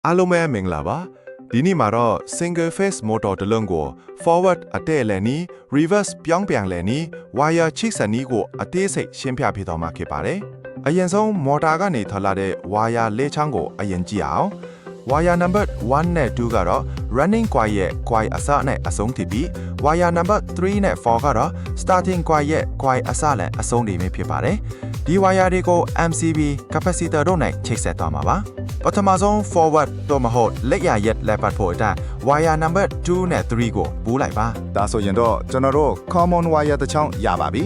အားလုံးပဲမင်္ဂလာပါဒီနေ့မှာတော့ single phase motor တစ်လုံးကို forward အတဲ့လည်းနီး reverse ပြောင်းပြန်လည်းနီး wire ချိတ်ဆက်နီးကိုအသေးစိတ်ရှင်းပြပေးတော့မှာဖြစ်ပါတယ်အရင်ဆုံး motor ကနေထွက်လာတဲ့ wire လေးချောင်းကိုအရင်ကြည့်အောင် wire number 1နဲ့2ကတော့ running coil ရဲ့ coil အစနဲ့အဆုံးတည်ပြီး wire number 3နဲ့4ကတော့ starting coil ရဲ့ coil အစနဲ့အဆုံးတည်ပဲဖြစ်ပါတယ်ဒီ wire တွေကို MCB capacitor တို့နဲ့ချိတ်ဆက်သွားမှာပါပထမဆုံး forward တော့မဟုတ်လက်ရရက်လက်ပတ်ဖို့အတွက် wire number 2နဲ့3ကိုပူးလိုက်ပါ ဒါဆိုရင်တော့ကျွန်တော်တို့ common wire တစ်ချောင်းရပါပြီ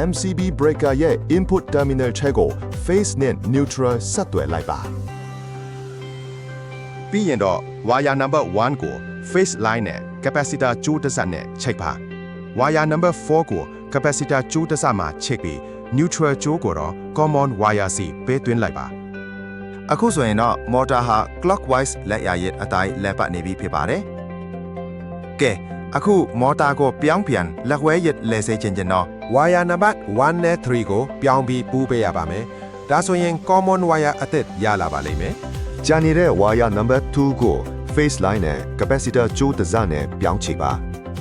MCB breaker ရဲ့ input terminal ထဲကို phase နဲ့ neutral ဆက်သွယ်လိုက်ပါပြီးရင်တော့ wire number 1ကို phase line နဲ့ capacitor ကျိုးတစ်စက်နဲ့ချိတ်ပါ wire number 4ကို capacitor ကျိုးတစ်စက်မှာချိတ်ပြီး neutral ကျိုးကိုတော့ common wire စီပေးသွင်းလိုက်ပါအခုဆိုရင်တော့ motor ဟာ clockwise လက်ရရက်အတိုင်းလက်ပတ်နေပြီဖြစ်ပါတယ်ကဲအခု motor ကိုပြောင်းပြန်လက်ဝဲရက်လဲစေချင်တော့ wire number 1နဲ့3ကိုပြောင်းပြီးပူးပေးရပါမယ်။ဒါဆိုရင် common wire အသစ်ရလာပါလိမ့်မယ် ကျန်နေတဲ့ wire number 2ကို phase line နဲ့ capacitor ကျိုးတစ်စက်နဲ့ပြောင်းချိတ်ပါ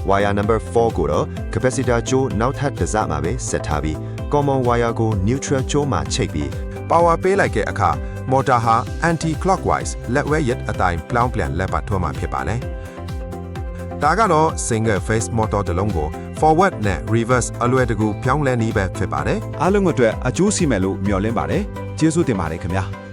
wire number 4ကိုတော့ capacitor ကျိုးနောက်ထပ်တစ်စက်မှာပဲဆက်ထားပြီး common wire ကို neutral ကျိုးမှာချိတ်ပြီး power ပေးလိုက်တဲ့အခါ motor ဟာ anti clockwise လက်ဝဲရက်အတိုင်းပြောင်းပြန်လက်ပတ်ထွက်မှာဖြစ်ပါတယ်။ဒါကတော့ single phase motor တစ်လုံးကို forward နဲ့ reverse အလွယ်တကူပြောင်းလဲနည်းပဲဖြစ်ပါတယ် အားလုံးအတွက်အကျိုးရှိမယ်လို့မျှော်လင့်ပါတယ်ကျေးဇူးတင်ပါတယ်ခင်ဗျာ